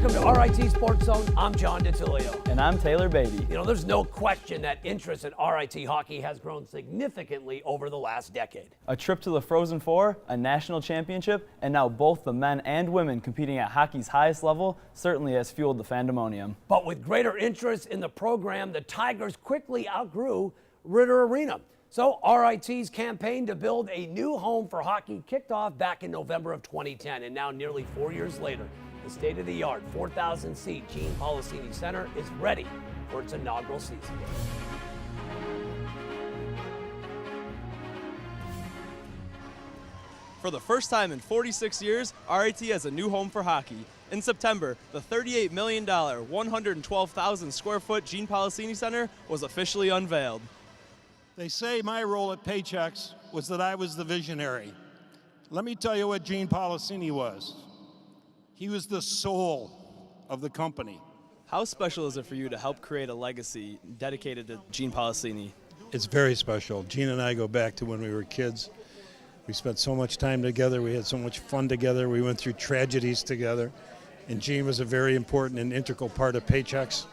Welcome to RIT SportsZone. I'm John DiTullio. And I'm Taylor Beatty. You know, there's no question that interest in RIT hockey has grown significantly over the last decade. A trip to the Frozen Four, a national championship, and now both the men and women competing at hockey's highest level certainly has fueled the fandomonium. But with greater interest in the program, the Tigers quickly outgrew Ritter Arena. So RIT's campaign to build a new home for hockey kicked off back in November of 2010, and now nearly 4 years later, the state-of-the-art 4,000-seat Gene Policini Center is ready for its inaugural season. For the first time in 46 years, RIT has a new home for hockey. In September, the $38 million, 112,000 square foot Gene Policini Center was officially unveiled. They say my role at Paychex was that I was the visionary. Let me tell you what Gene Policini was. He was the soul of the company. How special is it for you to help create a legacy dedicated to Gene Policini? It's very special. Gene and I go back to when we were kids. We spent so much time together. We had so much fun together. We went through tragedies together. And Gene was a very important and integral part of Paychex.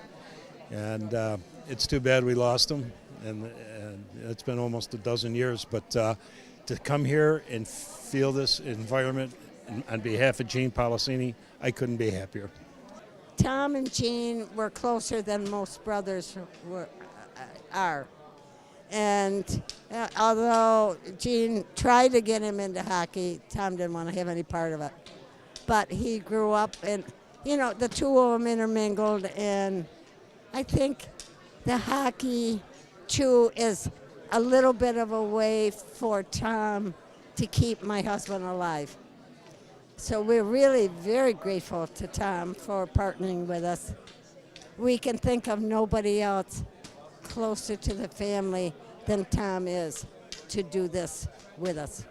And it's too bad we lost him. And it's been almost a dozen years. But to come here and feel this environment on behalf of Gene Policini, I couldn't be happier. Tom and Gene were closer than most brothers are. And although Gene tried to get him into hockey, Tom didn't want to have any part of it. But he grew up and, you know, the two of them intermingled. And I think the hockey, too, is a little bit of a way for Tom to keep my husband alive. So we're really very grateful to Tom for partnering with us. We can think of nobody else closer to the family than Tom is to do this with us.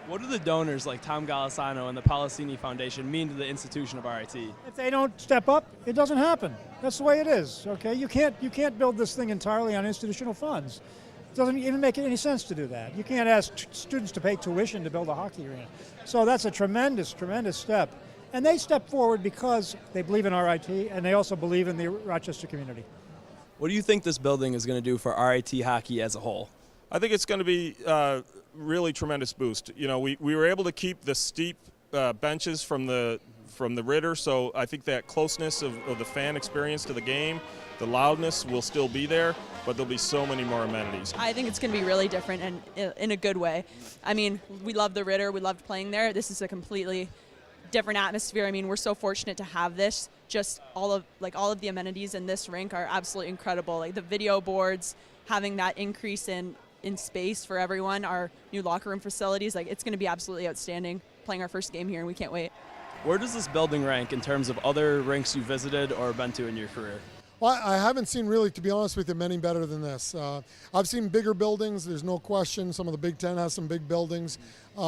What do the donors like Tom Golisano and the Policini Foundation mean to the institution of RIT? If they don't step up, it doesn't happen. That's the way it is, okay? You can't build this thing entirely on institutional funds. It doesn't even make any sense to do that. You can't ask students to pay tuition to build a hockey arena. So that's a tremendous, tremendous step. And they step forward because they believe in RIT and they also believe in the Rochester community. What do you think this building is going to do for RIT hockey as a whole? I think it's going to be really tremendous boost. You know, we were able to keep the steep benches from the Ritter, so I think that closeness of the fan experience to the game, the loudness will still be there, but there'll be so many more amenities. I think it's going to be really different and in a good way. I mean, we love the Ritter. We loved playing there. This is a completely different atmosphere. I mean, we're so fortunate to have this. Just all of the amenities in this rink are absolutely incredible. Like the video boards, having that increase in space for everyone, our new locker room facilities, like it's going to be absolutely outstanding playing our first game here, and we can't wait. Where does this building rank in terms of other rinks you visited or been to in your career? Well, I haven't seen really, to be honest with you, many better than this. I've seen bigger buildings, there's no question. Some of the Big Ten has some big buildings. You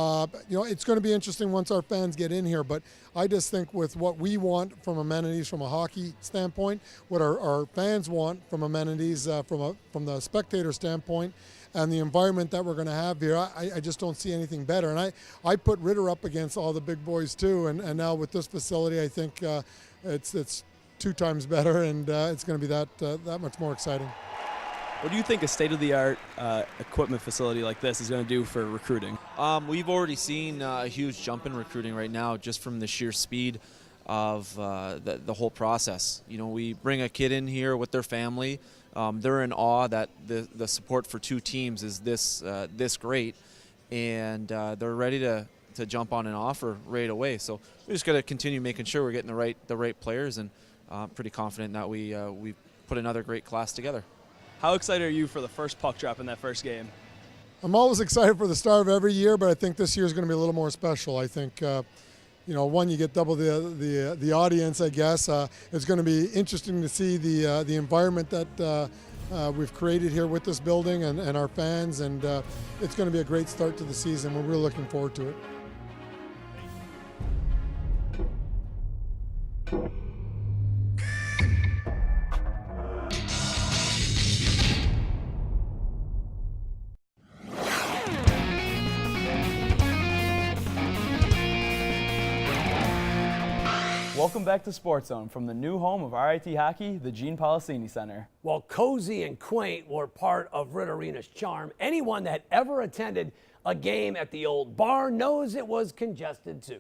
know, it's going to be interesting once our fans get in here, but I just think with what we want from amenities from a hockey standpoint, what our fans want from amenities from the spectator standpoint, and the environment that we're going to have here, I just don't see anything better. And I put Ritter up against all the big boys too, and now with this facility, I think it's 2 times better, and it's going to be that much more exciting. What do you think a state-of-the-art equipment facility like this is going to do for recruiting? We've already seen a huge jump in recruiting right now just from the sheer speed of the whole process. You know, we bring a kid in here with their family. They're in awe that the support for 2 teams is this great, and they're ready to jump on an offer right away. So we just got to continue making sure we're getting the right players, and pretty confident that we put another great class together. How excited are you for the first puck drop in that first game? I'm always excited for the start of every year, but I think this year is going to be a little more special. I think, you know, one, you get double the audience, I guess. It's going to be interesting to see the environment that we've created here with this building and our fans, and it's going to be a great start to the season. We're really looking forward to it. Welcome back to SportsZone from the new home of RIT Hockey, the Gene Policini Center. While cozy and quaint were part of RIT Arena's charm, anyone that ever attended a game at the old barn knows it was congested too.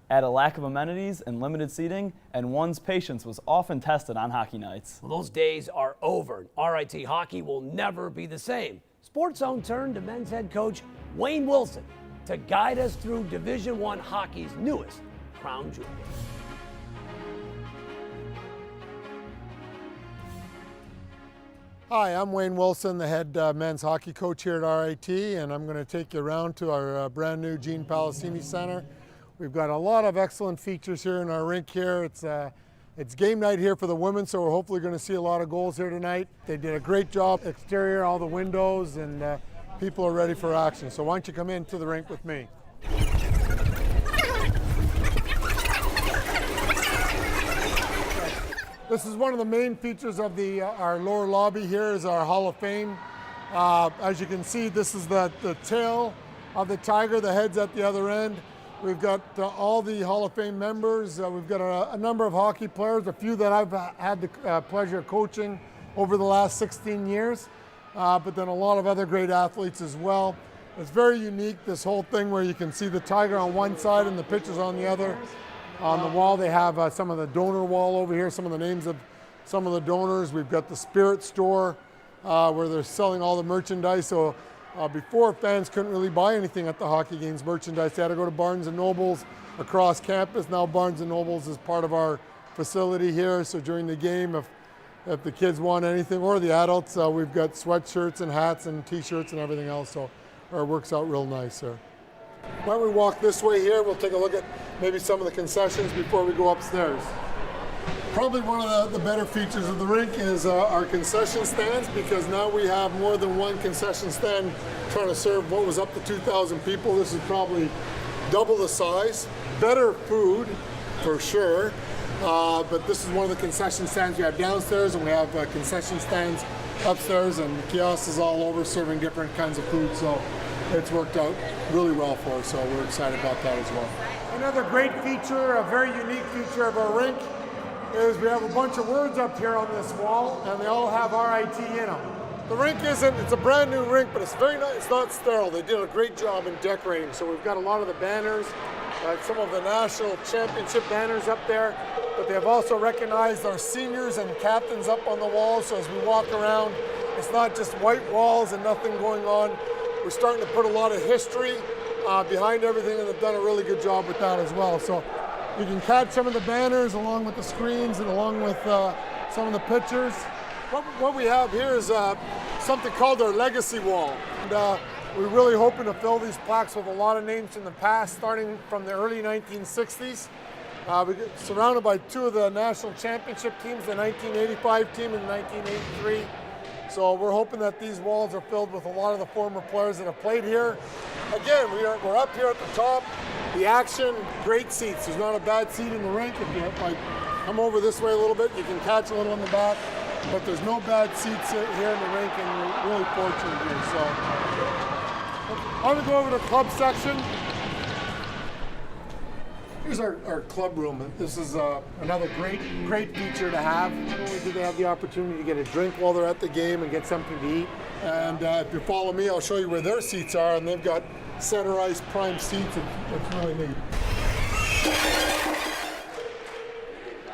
Add a lack of amenities and limited seating, and one's patience was often tested on hockey nights. Well, those days are over. RIT hockey will never be the same. SportsZone turned to men's head coach Wayne Wilson to guide us through Division I hockey's newest crown jewel. Hi, I'm Wayne Wilson, the head men's hockey coach here at RIT, and I'm going to take you around to our brand new Gene Policini Center. We've got a lot of excellent features here in our rink here. It's game night here for the women, so we're hopefully going to see a lot of goals here tonight. They did a great job exterior, all the windows, and people are ready for action. So why don't you come into the rink with me? This is one of the main features of our lower lobby here is our Hall of Fame. As you can see, this is the tail of the tiger, the head's at the other end. We've got all the Hall of Fame members. We've got a number of hockey players, a few that I've had the pleasure of coaching over the last 16 years, but then a lot of other great athletes as well. It's very unique, this whole thing where you can see the tiger on one side and the pitchers on the other. On the wall they have some of the donor wall over here, some of the names of some of the donors. We've got the Spirit Store where they're selling all the merchandise. So before, fans couldn't really buy anything at the hockey games, merchandise. They had to go to Barnes & Nobles across campus. Now Barnes & Nobles is part of our facility here. So during the game, if the kids want anything, or the adults, we've got sweatshirts and hats and t-shirts and everything else. So it works out real nice here. Why don't we walk this way here? We'll take a look at maybe some of the concessions before we go upstairs. Probably one of the better features of the rink is our concession stands, because now we have more than one concession stand trying to serve what was up to 2,000 people. This is probably double the size. Better food, for sure. But this is one of the concession stands we have downstairs, and we have concession stands upstairs, and kiosks all over serving different kinds of food. So it's worked out really well for us, so we're excited about that as well. Another great feature, a very unique feature of our rink, is we have a bunch of words up here on this wall, and they all have RIT in them. The rink it's a brand new rink, but it's very nice, it's not sterile. They did a great job in decorating, so we've got a lot of the banners, some of the national championship banners up there, but they have also recognized our seniors and captains up on the wall, so as we walk around, it's not just white walls and nothing going on. We're starting to put a lot of history behind everything, and they've done a really good job with that as well. So you can catch some of the banners along with the screens and along with some of the pictures. What we have here is something called our legacy wall. And we're really hoping to fill these plaques with a lot of names from the past, starting from the early 1960s. We get surrounded by two of the national championship teams, the 1985 team and the 1983. So we're hoping that these walls are filled with a lot of the former players that have played here. Again, we're up here at the top. The action, great seats. There's not a bad seat in the rink. If you come over this way a little bit, you can catch a little in the back. But there's no bad seats here in the rink, and we're really fortunate here. So I'm going to go over to the club section. Here's our club room. This is another great feature to have. Not only do they have the opportunity to get a drink while they're at the game and get something to eat, and if you follow me, I'll show you where their seats are, and they've got center ice prime seats. It's really neat.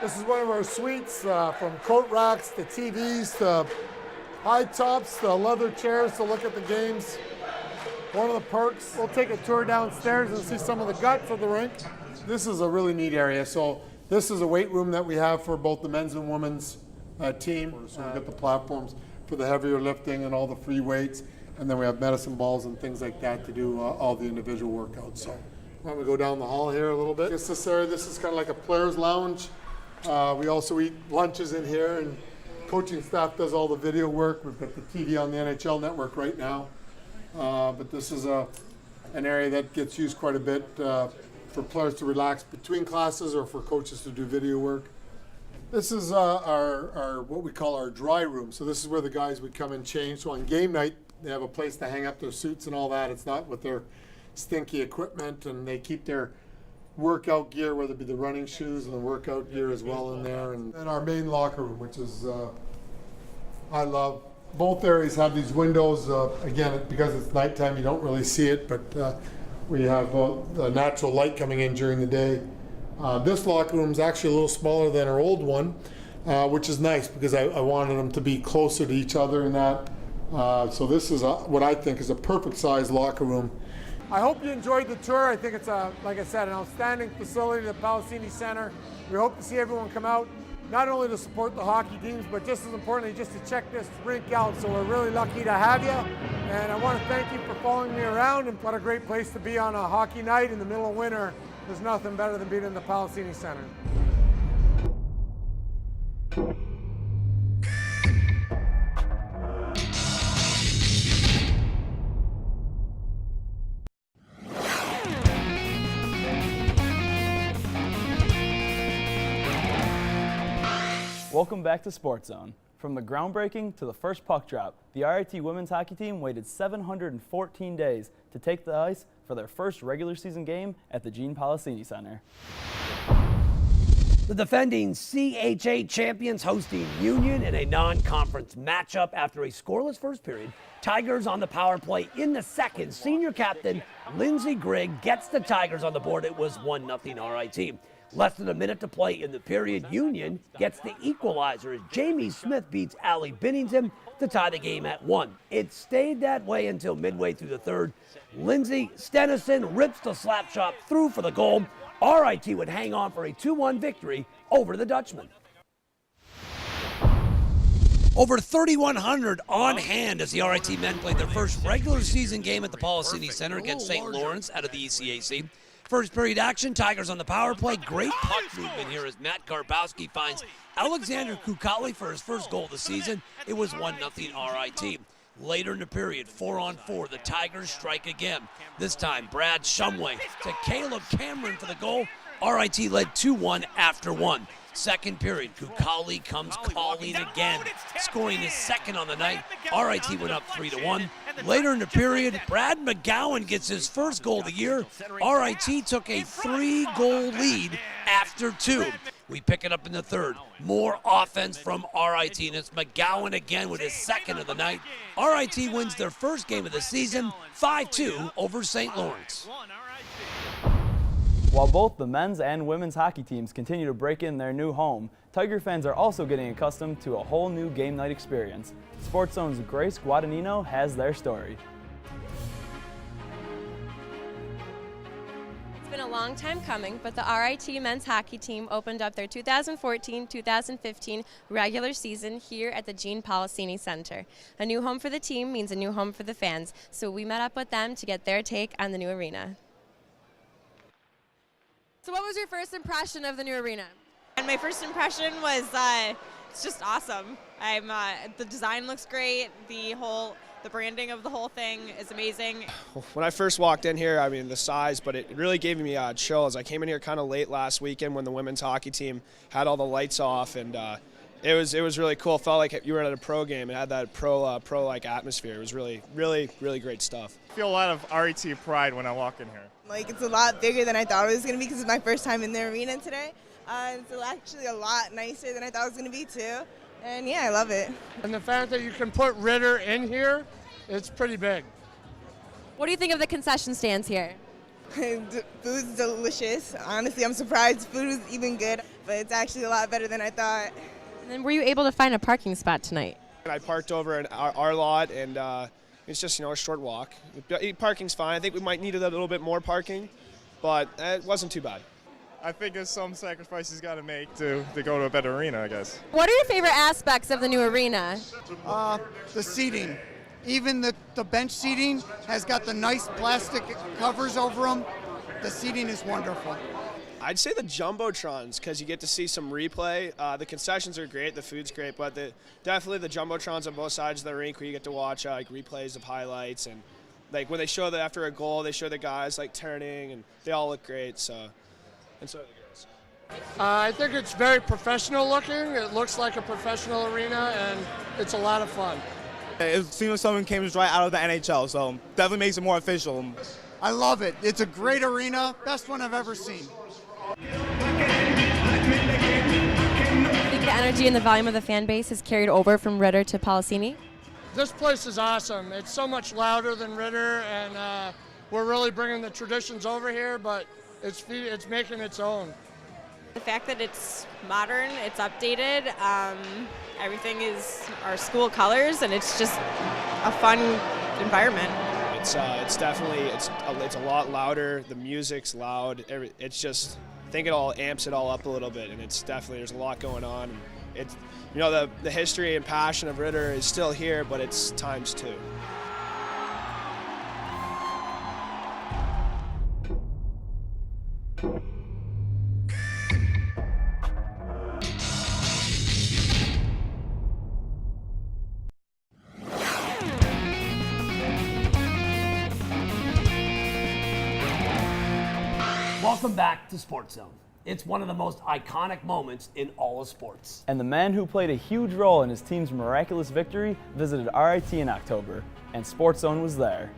This is one of our suites, from coat racks to TVs to high tops to leather chairs to look at the games. One of the perks, we'll take a tour downstairs and see some of the guts of the rink. This is a really neat area. So this is a weight room that we have for both the men's and women's team. So we've got the platforms for the heavier lifting and all the free weights. And then we have medicine balls and things like that to do all the individual workouts. So why don't we go down the hall here a little bit. This area, this is kind of like a player's lounge. We also eat lunches in here, and coaching staff does all the video work. We've got the TV on the NHL network right now. But this is an area that gets used quite a bit for players to relax between classes or for coaches to do video work. This is our what we call our dry room. So this is where the guys would come and change. So on game night, they have a place to hang up their suits and all that. It's not with their stinky equipment, and they keep their workout gear, whether it be the running shoes and the workout gear as well in there. And our main locker room, which is, I love. Both areas have these windows. Again, because it's nighttime, you don't really see it, but we have the natural light coming in during the day. This locker room is actually a little smaller than our old one, which is nice because I wanted them to be closer to each other in that. So this is what I think is a perfect size locker room. I hope you enjoyed the tour. I think it's, like I said, an outstanding facility, the Palacini Center. We hope to see everyone come out, not only to support the hockey teams, but just as importantly, just to check this rink out. So we're really lucky to have you. And I want to thank you for following me around, and what a great place to be on a hockey night in the middle of winter. There's nothing better than being in the Palacini Center. Welcome back to SportsZone. From the groundbreaking to the first puck drop, the RIT women's hockey team waited 714 days to take the ice for their first regular season game at the Gene Palacini Center. The defending CHA champions hosting Union in a non-conference matchup after a scoreless first period. Tigers on the power play in the second. Senior captain Lindsey Grigg gets the Tigers on the board. It was 1-0 RIT. Less than a minute to play in the period. Union gets the equalizer as Jamie Smith beats Allie Binnington to tie the game at 1. It stayed that way until midway through the third. Lindsay Stenison rips the slap shot through for the goal. RIT would hang on for a 2-1 victory over the Dutchman. Over 3,100 on hand as the RIT men played their first regular season game at the Palacini Center against St. Lawrence out of the ECAC. First period action, Tigers on the power play. Great puck movement here as Matt Garbowski finds Alexander Kukali for his first goal of the season. It was 1-0 RIT. Later in the period, 4-on-4, the Tigers strike again. This time, Brad Shumway to Caleb Cameron for the goal. RIT led 2-1 after 1. Second period, Kukali comes calling again, scoring his second on the night. RIT went up 3-1. Later in the period, Brad McGowan gets his first goal of the year. RIT took a 3-goal lead after 2. We pick it up in the third. More offense from RIT, and it's McGowan again with his second of the night. RIT wins their first game of the season, 5-2 over St. Lawrence. While both the men's and women's hockey teams continue to break in their new home, Tiger fans are also getting accustomed to a whole new game night experience. SportsZone's Grace Guadagnino has their story. It's been a long time coming, but the RIT men's hockey team opened up their 2014-2015 regular season here at the Gene Palacini Center. A new home for the team means a new home for the fans, so we met up with them to get their take on the new arena. So what was your first impression of the new arena? And my first impression was it's just awesome. The design looks great. The branding of the whole thing is amazing. When I first walked in here, I mean the size, but it really gave me chills. I came in here kind of late last weekend when the women's hockey team had all the lights off, and it was really cool. It felt like you were at a pro game. It had that pro-like atmosphere. It was really great stuff. I feel a lot of RIT pride when I walk in here. Like, it's a lot bigger than I thought it was going to be because it's my first time in the arena today. It's actually a lot nicer than I thought it was going to be, too. And, yeah, I love it. And the fact that you can put Ritter in here, it's pretty big. What do you think of the concession stands here? Food's delicious. Honestly, I'm surprised food is even good, but it's actually a lot better than I thought. And then were you able to find a parking spot tonight? I parked over in our lot, and it's just, a short walk. Parking's fine. I think we might need a little bit more parking, but it wasn't too bad. I think there's some sacrifices got to make to go to a better arena, I guess. What are your favorite aspects of the new arena? The seating. Even the bench seating has got the nice plastic covers over them. The seating is wonderful. I'd say the Jumbotrons, because you get to see some replay. The concessions are great, the food's great, but definitely the Jumbotrons on both sides of the rink where you get to watch replays of highlights, and like when they show that after a goal, they show the guys turning, and they all look great. And so are the girls. I think it's very professional looking. It looks like a professional arena, and it's a lot of fun. It seems like someone came right out of the NHL, so definitely makes it more official. I love it. It's a great arena, best one I've ever seen. I think the energy and the volume of the fan base has carried over from Ritter to Policini. This place is awesome. It's so much louder than Ritter, and we're really bringing the traditions over here, but it's making its own. The fact that it's modern, it's updated, everything is our school colors, and it's just a fun environment. It's definitely it's a lot louder. The music's loud. It's just, I think it all amps it all up a little bit, and it's definitely, there's a lot going on. It's, you know, the history and passion of Ritter is still here, but it's times two. Welcome back to Sports Zone. It's one of the most iconic moments in all of sports. And the man who played a huge role in his team's miraculous victory visited RIT in October, and Sports Zone was there.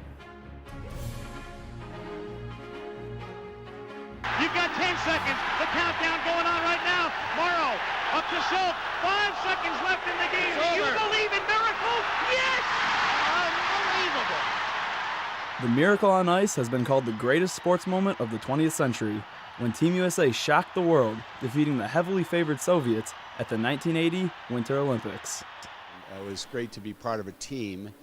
You've got 10 seconds. The countdown going on right now. Morrow up to Schultz. 5 seconds left in the game. Do you believe in miracles? Yes! Unbelievable. The Miracle on Ice has been called the greatest sports moment of the 20th century, when Team USA shocked the world, defeating the heavily favored Soviets at the 1980 Winter Olympics. It was great to be part of a team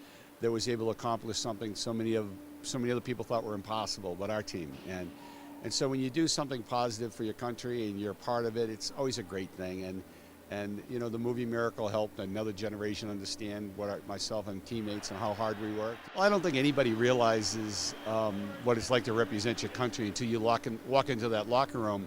that was able to accomplish something so many other people thought were impossible, but our team. And so when you do something positive for your country and you're a part of it, it's always a great thing. And you know, the movie Miracle helped another generation understand myself and teammates and how hard we worked. Well, I don't think anybody realizes what it's like to represent your country until you walk into that locker room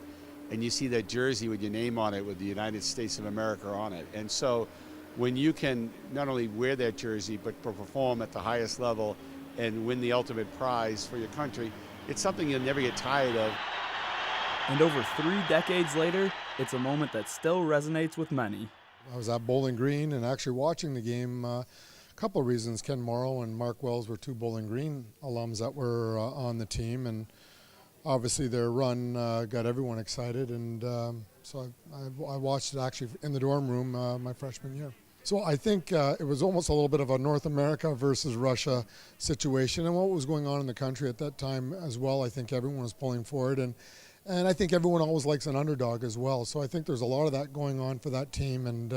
and you see that jersey with your name on it with the United States of America on it. And so when you can not only wear that jersey but perform at the highest level and win the ultimate prize for your country, it's something you'll never get tired of. And over 3 decades later, it's a moment that still resonates with many. I was at Bowling Green and actually watching the game. A couple of reasons. Ken Morrow and Mark Wells were 2 Bowling Green alums that were on the team, and obviously their run got everyone excited. And so I watched it actually in the dorm room my freshman year. So I think it was almost a little bit of a North America versus Russia situation, and what was going on in the country at that time as well. I think everyone was pulling for it, and I think everyone always likes an underdog as well. So I think there's a lot of that going on for that team, and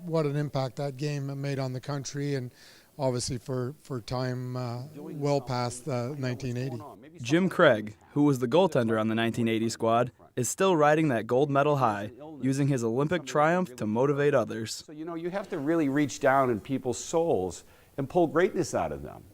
what an impact that game made on the country, and obviously for time well past 1980. Jim Craig, who was the goaltender on the 1980 squad, is still riding that gold medal high, using his Olympic triumph to motivate others. So, you know, you have to really reach down in people's souls and pull greatness out of them.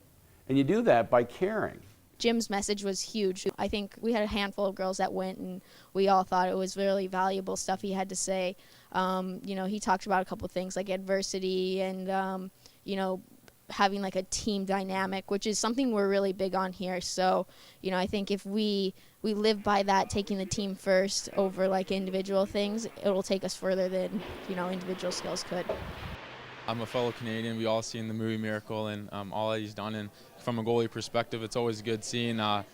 And you do that by caring. Jim's message was huge. I think we had a handful of girls that went, and we all thought it was really valuable stuff he had to say. You know, he talked about a couple things like adversity and, you know, having like a team dynamic, which is something we're really big on here. So, you know, I think if we live by that, taking the team first over like individual things, it will take us further than, you know, individual skills could. I'm a fellow Canadian. We all seen the movie Miracle and all that he's done. And from a goalie perspective, it's always good seeing. I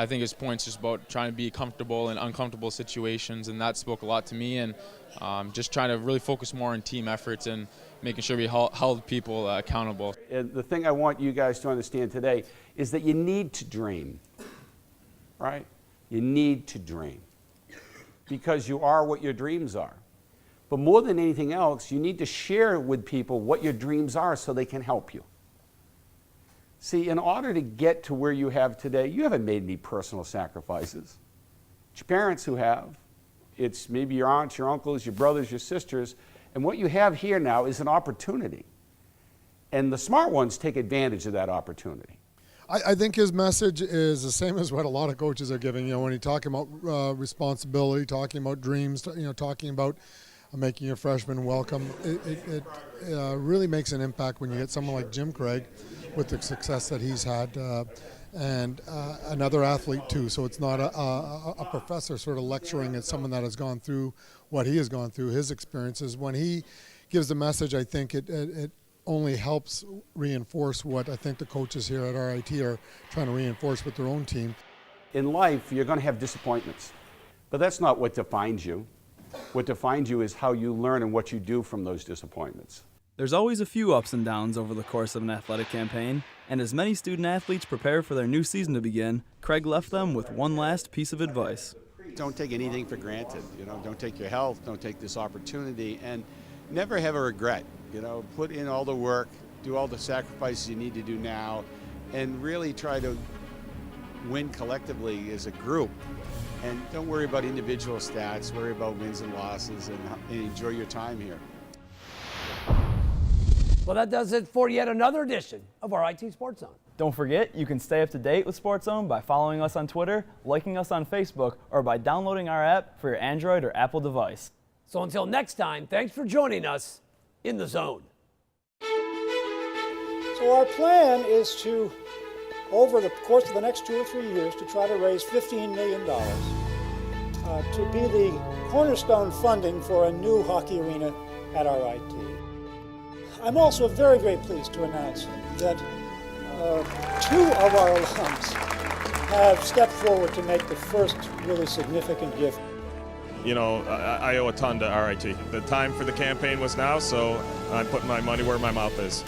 think his point's just about trying to be comfortable in uncomfortable situations, and that spoke a lot to me. And just trying to really focus more on team efforts and making sure we held people accountable. And the thing I want you guys to understand today is that you need to dream, right? You need to dream because you are what your dreams are. But more than anything else, you need to share with people what your dreams are so they can help you. See, in order to get to where you have today, you haven't made any personal sacrifices. It's your parents who have. It's maybe your aunts, your uncles, your brothers, your sisters. And what you have here now is an opportunity. And the smart ones take advantage of that opportunity. I think his message is the same as what a lot of coaches are giving. You know, when he's talking about responsibility, talking about dreams, you know, talking about making your freshmen welcome, it really makes an impact when you get someone like Jim Craig with the success that he's had, and another athlete too. So it's not a professor sort of lecturing. It's someone that has gone through what he has gone through, his experiences. When he gives the message, I think it only helps reinforce what I think the coaches here at RIT are trying to reinforce with their own team. In life, you're going to have disappointments, but that's not what defines you. What defines you is how you learn and what you do from those disappointments. There's always a few ups and downs over the course of an athletic campaign, and as many student-athletes prepare for their new season to begin, Craig left them with one last piece of advice. Don't take anything for granted. Don't take your health, don't take this opportunity, and never have a regret. Put in all the work, do all the sacrifices you need to do now, and really try to win collectively as a group. And don't worry about individual stats, worry about wins and losses, and enjoy your time here. Well, that does it for yet another edition of RIT SportsZone. Don't forget, you can stay up to date with SportsZone by following us on Twitter, liking us on Facebook, or by downloading our app for your Android or Apple device. So until next time, thanks for joining us in the zone. So our plan is to, over the course of the next 2 or 3 years, to try to raise $15 million to be the cornerstone funding for a new hockey arena at RIT. I'm also very, very pleased to announce that 2 of our alums have stepped forward to make the first really significant gift. I owe a ton to RIT. The time for the campaign was now, so I'm putting my money where my mouth is.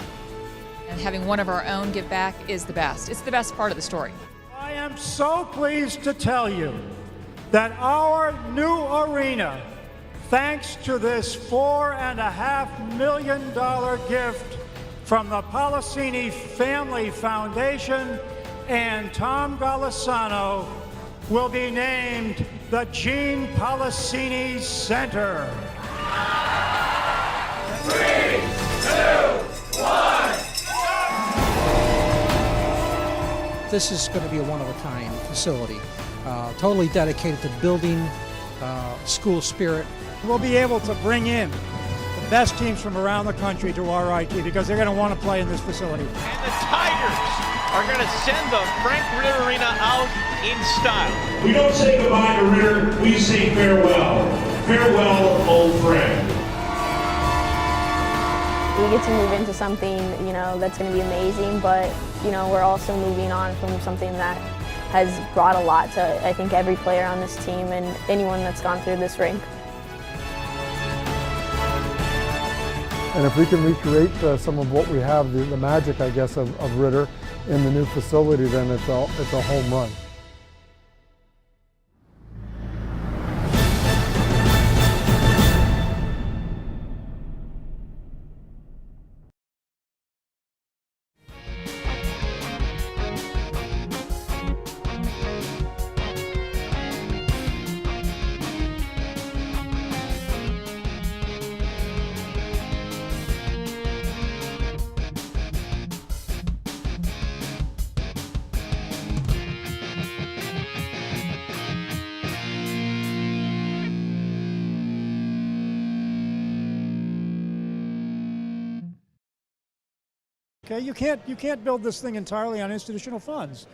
And having one of our own give back is the best. It's the best part of the story. I am so pleased to tell you that our new arena, thanks to this $4.5 million gift from the Policini Family Foundation and Tom Golisano, will be named the Gene Policini Center. 3, 2, 1. This is going to be a one-of-a-kind facility, totally dedicated to building school spirit. We'll be able to bring in the best teams from around the country to RIT because they're going to want to play in this facility. And the Tigers are going to send the Frank Ritter Arena out in style. We don't say goodbye to Ritter, we say farewell. Farewell, old friend. We get to move into something, that's going to be amazing, but, we're also moving on from something that has brought a lot to, I think, every player on this team and anyone that's gone through this rink. And if we can recreate some of what we have, the magic, I guess, of Ritter in the new facility, then it's a home run. Okay, you can't build this thing entirely on institutional funds.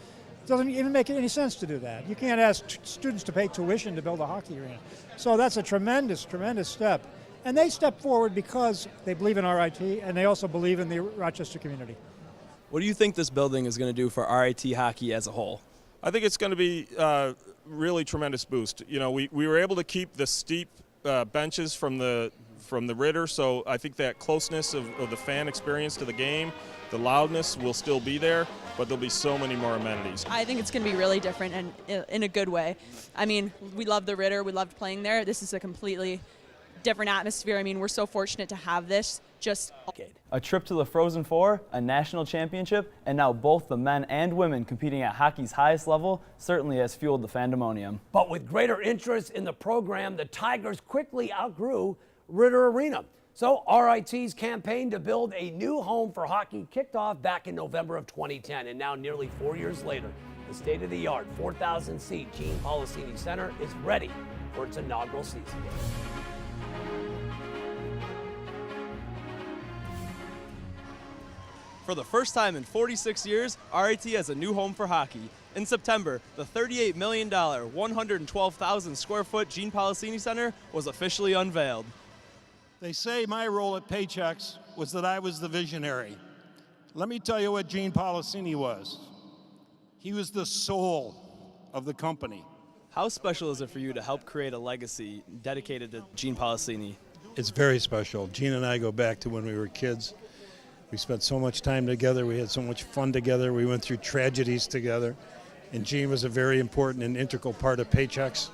It doesn't even make any sense to do that. You can't ask students to pay tuition to build a hockey arena. So that's a tremendous, tremendous step. And they step forward because they believe in RIT and they also believe in the Rochester community. What do you think this building is going to do for RIT hockey as a whole? I think it's going to be really tremendous boost. We were able to keep the steep benches from the Ritter, so I think that closeness of the fan experience to the game, the loudness will still be there, but there'll be so many more amenities. I think it's going to be really different and in a good way. I mean, we love the Ritter. We loved playing there. This is a completely different atmosphere. I mean, we're so fortunate to have this. A trip to the Frozen Four, a national championship, and now both the men and women competing at hockey's highest level certainly has fueled the fandemonium. But with greater interest in the program, the Tigers quickly outgrew Ritter Arena. So RIT's campaign to build a new home for hockey kicked off back in November of 2010, and now nearly 4 years later, the state-of-the-art 4,000-seat Gene Policini Center is ready for its inaugural season. For the first time in 46 years, RIT has a new home for hockey. In September, the $38 million, 112,000 square foot Gene Policini Center was officially unveiled. They say my role at Paychex was that I was the visionary. Let me tell you what Gene Policini was. He was the soul of the company. How special is it for you to help create a legacy dedicated to Gene Policini? It's very special. Gene and I go back to when we were kids. We spent so much time together. We had so much fun together. We went through tragedies together. And Gene was a very important and integral part of Paychex.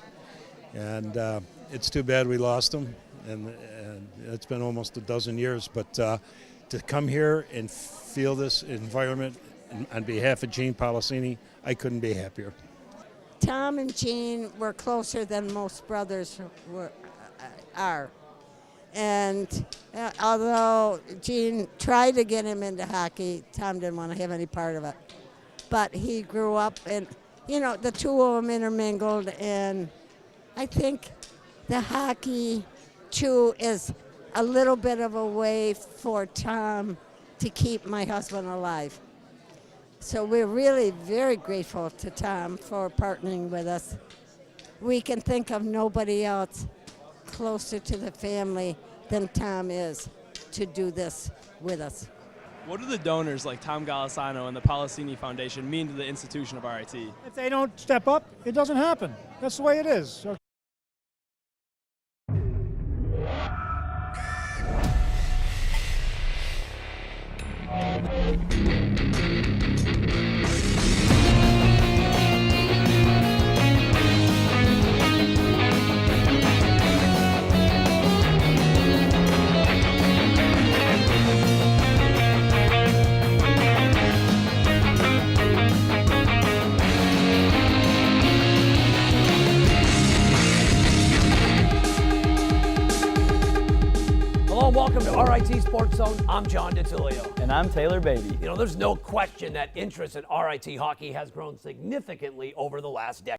And it's too bad we lost him. And it's been almost a dozen years. But to come here and feel this environment on behalf of Gene Policini, I couldn't be happier. Tom and Gene were closer than most brothers are. And although Gene tried to get him into hockey, Tom didn't want to have any part of it. But he grew up and, the two of them intermingled. And I think the hockey, too, is a little bit of a way for Tom to keep my husband alive. So we're really very grateful to Tom for partnering with us. We can think of nobody else closer to the family than Tom is to do this with us. What do the donors like Tom Golisano and the Policini Foundation mean to the institution of RIT? If they don't step up, it doesn't happen. That's the way it is. Hello and welcome to RIT Sports Zone. I'm John DiTullio. And I'm Taylor Beatty. There's no question that interest in RIT hockey has grown significantly over the last decade.